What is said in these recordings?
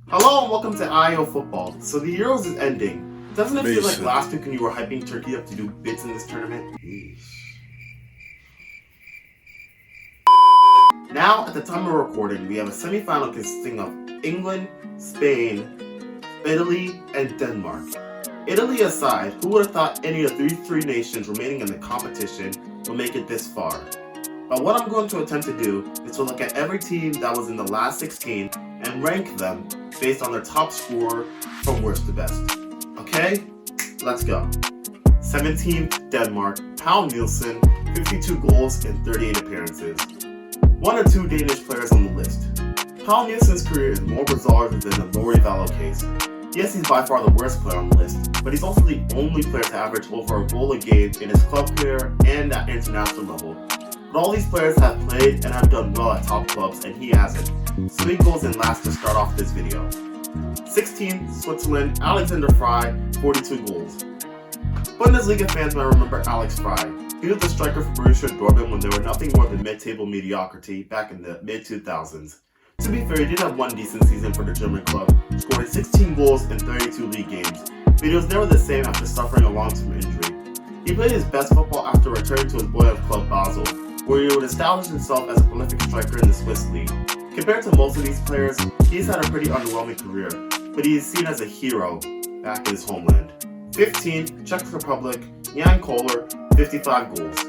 Hello and welcome to IAO Football. So the Euros is ending. Doesn't it feel like last week when you were hyping Turkey up to do bits in this tournament? Now, at the time of recording, we have a semi-final consisting of England, Spain, Italy, and Denmark. Italy aside, who would have thought any of these three nations remaining in the competition will make it this far? But what I'm going to attempt to do is to look at every team that was in the last 16 and rank them based on their top scorer from worst to best. Okay? Let's go. 17th, Denmark, Poul Nicisen, 52 goals in 38 appearances. One or two Danish players on the list. Poul Nielsen's career is more bizarre than the Riva case. Yes, he's by far the worst player on the list, but he's also the only player to average over a goal a game in his club career and at international level. But all these players have played and have done well at top clubs, and he hasn't. So he goes in last to start off this video. 16th, Switzerland, Alexander Frei, 42 goals. Bundesliga fans might remember Alex Frei. He was the striker for Borussia Dortmund when they were nothing more than mid-table mediocrity back in the mid-2000s. To be fair, he did have one decent season for the German club, scoring 16 goals in 32 league games, but he was never the same after suffering a long-term injury. He played his best football after returning to his boyhood club Basel, where he would establish himself as a prolific striker in the Swiss league. Compared to most of these players, he's had a pretty underwhelming career, but he is seen as a hero back in his homeland. 15th, Czech Republic, Jan Koller, 55 goals.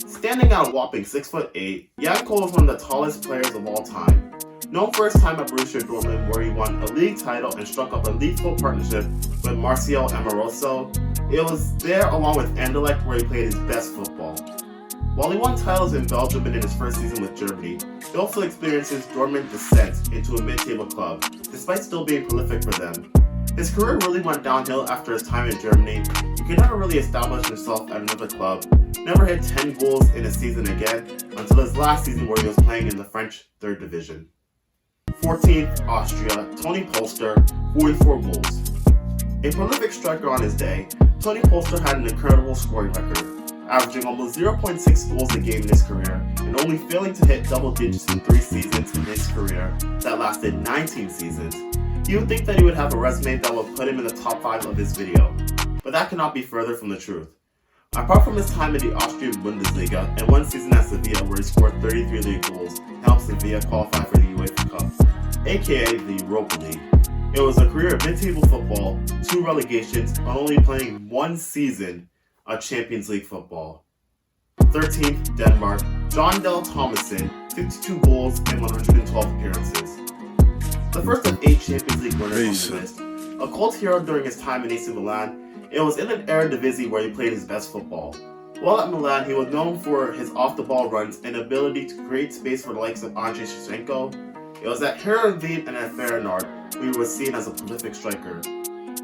Standing at a whopping 6'8", Jan Koller is one of the tallest players of all time. Known for his time at Borussia Dortmund, where he won a league title and struck up a league-full partnership with Marcel Amoroso, it was there along with Anderlecht where he played his best football. While he won titles in Belgium and in his first season with Germany, he also experienced his Dortmund descent into a mid-table club, despite still being prolific for them. His career really went downhill after his time in Germany. He could never really establish himself at another club, never hit 10 goals in a season again until his last season where he was playing in the French 3rd Division. 14th, Austria, Toni Polster, 44 goals. A prolific striker on his day, Toni Polster had an incredible scoring record, averaging almost 0.6 goals a game in his career and only failing to hit double digits in 3 seasons in his career that lasted 19 seasons. You would think that he would have a resume that would put him in the top 5 of this video, but that cannot be further from the truth. Apart from his time in the Austrian Bundesliga and one season at Sevilla where he scored 33 league goals and helped Sevilla qualify for the UEFA Cup, aka the Europa League, it was a career of mid-table football, 2 relegations, and only playing 1 season of Champions League football. 13th, Denmark, John Dahl Tomasson, 52 goals and 112 appearances. The first of 8 Champions League winners on the list. A cult hero during his time in AC Milan, it was in an Eredivisie where he played his best football. While at Milan, he was known for his off-the-ball runs and ability to create space for the likes of Andrei Shevchenko. It was at Heerenveen and at Feyenoord where he was seen as a prolific striker.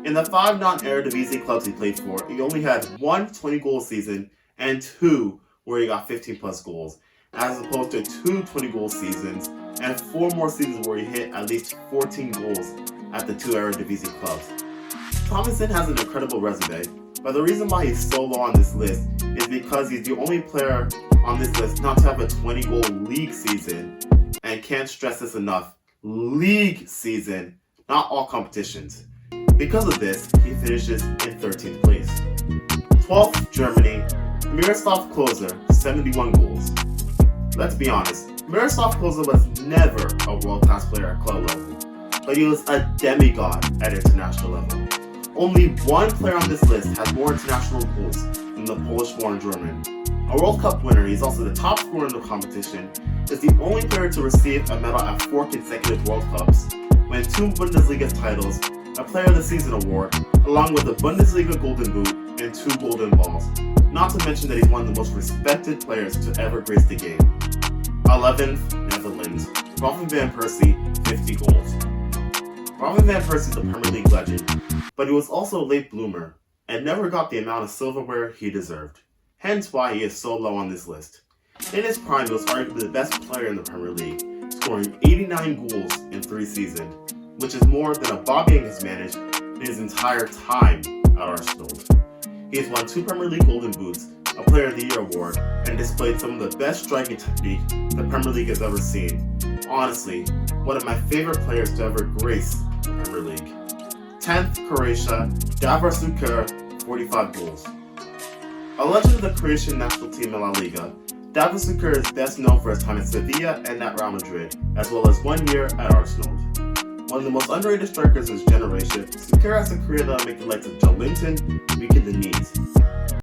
In the 5 non-Eredivisie clubs he played for, he only had 1 20-goal season and 2 where he got 15 plus goals, as opposed to 2 20-goal seasons and 4 more seasons where he hit at least 14 goals at the 2 Eredivisie clubs. Tomasson has an incredible resume, but the reason why he's so low on this list is because he's the only player on this list not to have a 20-goal league season, and can't stress this enough, league season, not all competitions. Because of this, he finishes in 13th place. 12th, Germany, Miroslav Klose, 71 goals. Let's be honest, Miroslav Klose was never a world-class player at club level, but he was a demigod at international level. Only one player on this list has more international goals than the Polish-born German. A World Cup winner, he's also the top scorer in the competition, is the only player to receive a medal at 4 consecutive World Cups, win 2 Bundesliga titles, a Player of the Season award, along with the Bundesliga Golden Boot and 2 Golden Balls. Not to mention that he's one of the most respected players to ever grace the game. 11th, Netherlands, Robin van Persie, 50 goals. Robin van Persie is a Premier League legend, but he was also a late bloomer and never got the amount of silverware he deserved. Hence why he is so low on this list. In his prime, he was arguably the best player in the Premier League, scoring 89 goals in 3 seasons, which is more than Aubameyang has managed in his entire time at Arsenal. He has won 2 Premier League Golden Boots, a Player of the Year award, and displayed some of the best striking technique the Premier League has ever seen. Honestly, one of my favorite players to ever grace the Premier League. 10th, Croatia, Davor Šuker, 45 goals. A legend of the Croatian national team in La Liga, Davor Šuker is best known for his time at Sevilla and at Real Madrid, as well as 1 year at Arsenal. One of the most underrated strikers of his generation, Syker has a career that will make the likes of Joe Linton weak in the knees.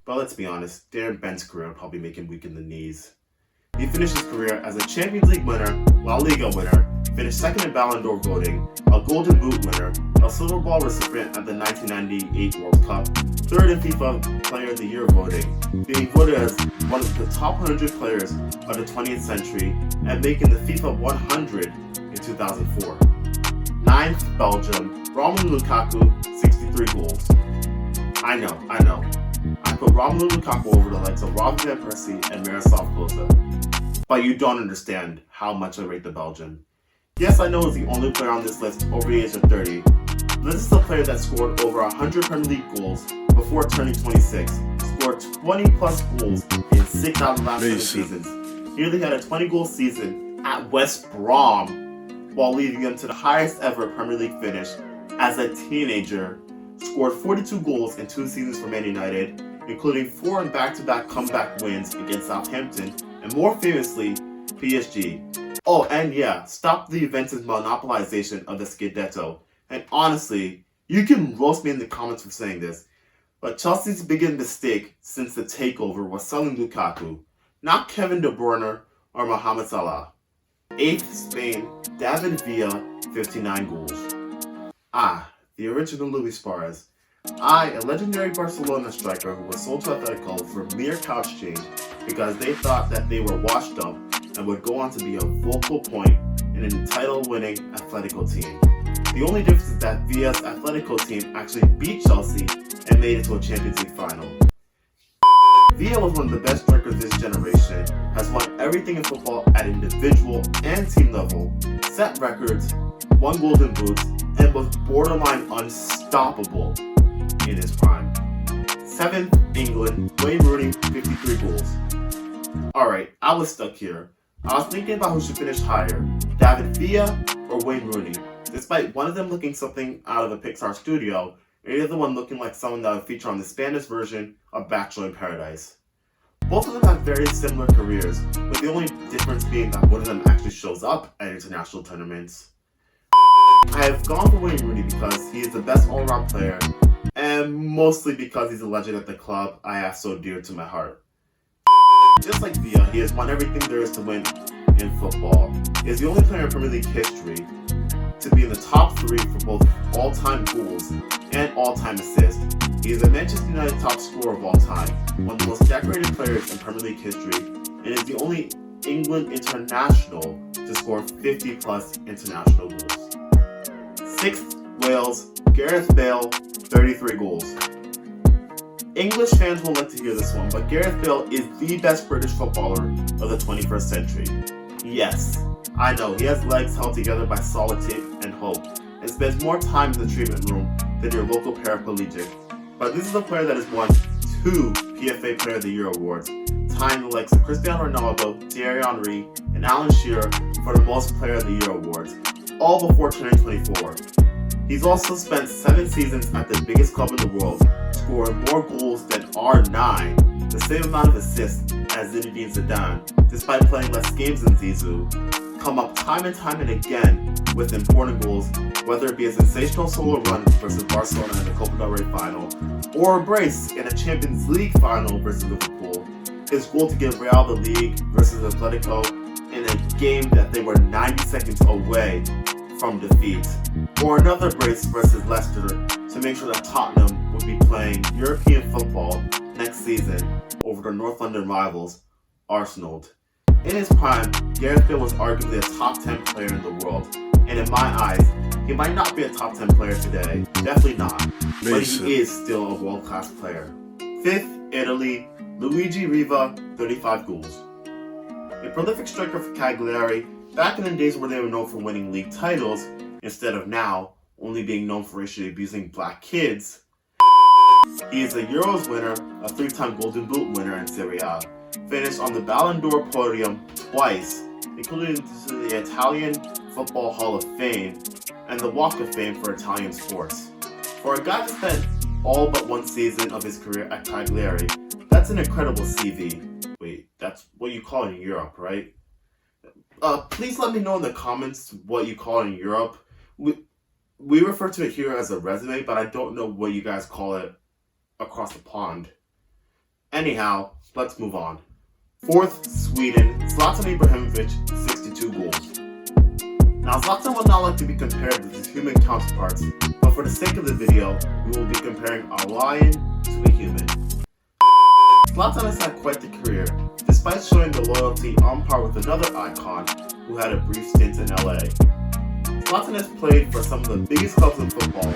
But let's be honest, Darren Bent's career will probably make him weak in the knees. He finished his career as a Champions League winner, La Liga winner, finished second in Ballon d'Or voting, a Golden Boot winner, a Silver Ball recipient at the 1998 World Cup, third in FIFA Player of the Year voting, being voted as one of the top 100 players of the 20th century, and making the FIFA 100 in 2004. 9th, Belgium, Romelu Lukaku, 63 goals. I know. I put Romelu Lukaku over the likes of Persie and Miroslav Klose. But you don't understand how much I rate the Belgian. Yes, I know he's the only player on this list over the age of 30. This is the player that scored over 100 Premier League goals before turning 26, scored 20 plus goals in 6 out of the last 7 seasons. Nearly had a 20-goal season at West Brom, while leading them to the highest ever Premier League finish as a teenager, scored 42 goals in 2 seasons for Man United, including 4 in back-to-back comeback wins against Southampton, and more famously, PSG. Oh, and yeah, stop the Juventus monopolization of the Scudetto. And honestly, you can roast me in the comments for saying this, but Chelsea's biggest mistake since the takeover was selling Lukaku, not Kevin De Bruyne or Mohamed Salah. 8th, Spain, David Villa, 59 goals. The original Luis Suarez. A legendary Barcelona striker who was sold to Atletico for mere couch change because they thought that they were washed up and would go on to be a focal point in a title-winning Atletico team. The only difference is that Villa's Atletico team actually beat Chelsea and made it to a Champions League final. Villa was one of the best strikers of this generation, has won everything in football at individual and team level, set records, won Golden Boots, and was borderline unstoppable in his prime. 7th, England, Wayne Rooney, 53 goals. Alright, I was stuck here. I was thinking about who should finish higher, David Villa or Wayne Rooney, despite one of them looking something out of a Pixar studio, and the other one looking like someone that would feature on the Spanish version of Bachelor in Paradise. Both of them have very similar careers, with the only difference being that one of them actually shows up at international tournaments. I have gone for Wayne Rooney because he is the best all-around player, and mostly because he's a legend at the club I have so dear to my heart. Just like Villa, he has won everything there is to win in football. He is the only player in Premier League history to be in the top 3 for both all-time goals and all-time assists. He is the Manchester United top scorer of all time, one of the most decorated players in Premier League history, and is the only England international to score 50-plus international goals. 6th, Wales, Gareth Bale, 33 goals. English fans won't like to hear this one, but Gareth Bale is the best British footballer of the 21st century. Yes, I know, he has legs held together by solid tape and hope, and spends more time in the treatment room than your local paraplegic. But this is a player that has won 2 PFA Player of the Year awards, tying the likes of Cristiano Ronaldo, Thierry Henry, and Alan Shearer for the most Player of the Year awards, all before turning 24. He's also spent 7 seasons at the biggest club in the world, scoring more goals than R9, the same amount of assists as Zinedine Zidane, despite playing less games than Zizou, come up time and again with important goals, whether it be a sensational solo run versus Barcelona in the Copa del Rey final, or a brace in a Champions League final versus Liverpool. His goal to give Real the league versus Atletico in a game that they were 90 seconds away from defeat, or another brace versus Leicester to make sure that Tottenham would be playing European football next season over their North London rivals, Arsenal. In his prime, Gareth Bale was arguably a top 10 player in the world, and in my eyes, he might not be a top 10 player today, definitely not, but he is still a world-class player. 5th, Italy, Luigi Riva, 35 goals. A prolific striker for Cagliari, back in the days where they were known for winning league titles, instead of now only being known for racially abusing black kids. He is a Euros winner, a 3-time Golden Boot winner in Serie A, finished on the Ballon d'Or podium twice, including the Italian Football Hall of Fame and the Walk of Fame for Italian sports. For a guy that spent all but one season of his career at Cagliari, that's an incredible CV. Wait, that's what you call it in Europe, right? Please let me know in the comments what you call it in Europe. We refer to it here as a resume, but I don't know what you guys call it across the pond. Anyhow, let's move on. Fourth, Sweden, Zlatan Ibrahimović, 62 goals. Now, Zlatan would not like to be compared with his human counterparts, but for the sake of the video, we will be comparing a lion to a human. Zlatan has had quite the career, despite showing the loyalty on par with another icon who had a brief stint in LA. Zlatan has played for some of the biggest clubs in football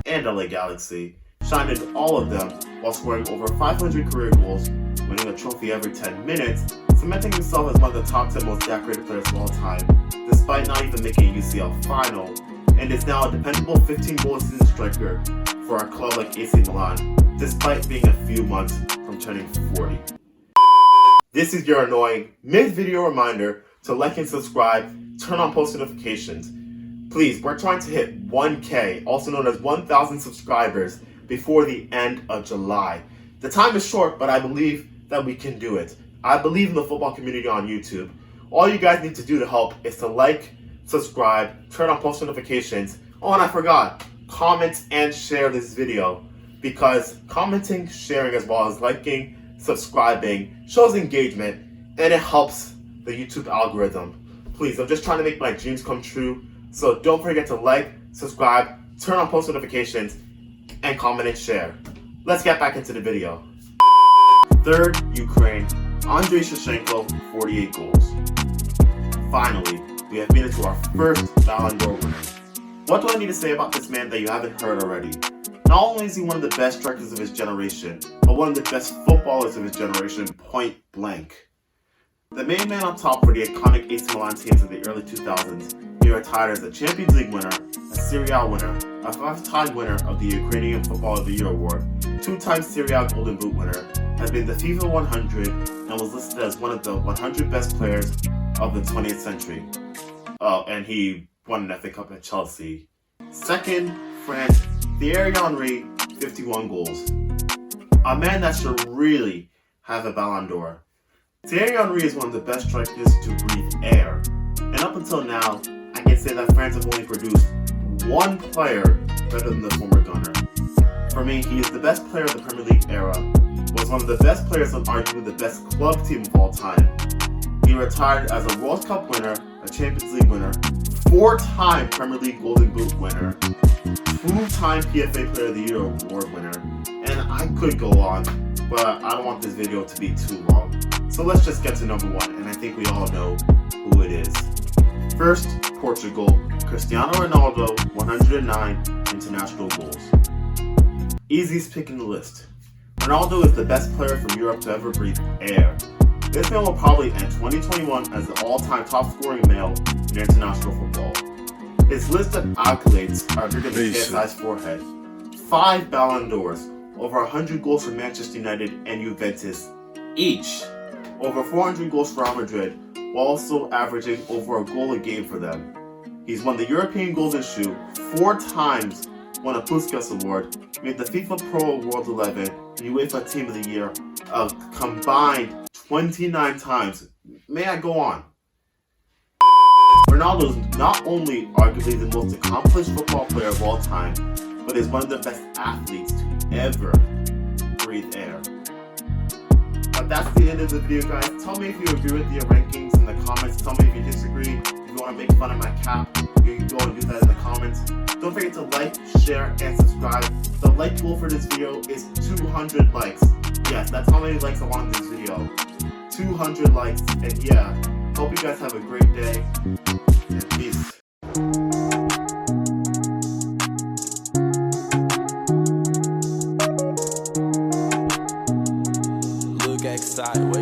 and LA Galaxy, shined in all of them while scoring over 500 career goals, winning a trophy every 10 minutes, cementing himself as one of the top 10 most decorated players of all time, despite not even making a UCL final, and is now a dependable 15-goal season striker for a club like AC Milan, despite being a few months from turning 40. This is your annoying mid-video reminder to like and subscribe, turn on post notifications. Please, we're trying to hit 1K, also known as 1,000 subscribers, before the end of July. The time is short, but I believe that we can do it. I believe in the football community on YouTube. All you guys need to do to help is to like, subscribe, turn on post notifications. Oh, and I forgot, comment and share this video, because commenting, sharing, as well as liking, subscribing shows engagement and it helps the YouTube algorithm. Please, I'm just trying to make my dreams come true, so don't forget to like, subscribe, turn on post notifications, and comment and share. Let's get back into the video. Third, Ukraine, Andrei Shevchenko, 48 goals. Finally, we have made it to our first Ballon d'Or winner. What do I need to say about this man that you haven't heard already? Not only is he one of the best strikers of his generation, but one of the best footballers of his generation, point blank. The main man on top for the iconic AC Milan teams of the early 2000s, he retired as a Champions League winner, a Serie A winner, a 5-time winner of the Ukrainian Football of the Year award, 2-time Serie A Golden Boot winner, has been the FIFA 100, and was listed as one of the 100 best players of the 20th century. Oh, and he won an FA Cup at Chelsea. Second, France, Thierry Henry, 51 goals. A man that should really have a Ballon d'Or. Thierry Henry is one of the best strikers to breathe air, and up until now, I can say that France have only produced one player better than the former Gunner. For me, he is the best player of the Premier League era, was one of the best players on arguably the best club team of all time. He retired as a World Cup winner, a Champions League winner, 4-time Premier League Golden Boot winner, 2-time PFA Player of the Year award winner, and I could go on, but I don't want this video to be too long. So let's just get to number one, and I think we all know who it is. First, Portugal, Cristiano Ronaldo, 109 international goals. Easiest pick in the list. Ronaldo is the best player from Europe to ever breathe air. This man will probably end 2021 as the all-time top-scoring male in international football. His list of accolades are bigger than KSI's forehead. 5 Ballon d'Ors, over 100 goals for Manchester United and Juventus each, over 400 goals for Real Madrid, while also averaging over a goal a game for them. He's won the European Golden Shoe 4 times, won a Puskas Award, made the FIFA Pro World 11 and UEFA Team of the Year a combined 29 times. May I go on? Ronaldo is not only arguably the most accomplished football player of all time, but is one of the best athletes to ever breathe air. But that's the end of the video, guys. Tell me if you agree with the rankings in the comments. Tell me if you disagree. If you want to make fun of my cap, you can go and do that in the comments. Don't forget to like, share, and subscribe. The like goal for this video is 200 likes. Yes, that's how many likes I want in this video. 200 likes. And yeah, hope you guys have a great day. And peace. Look excited.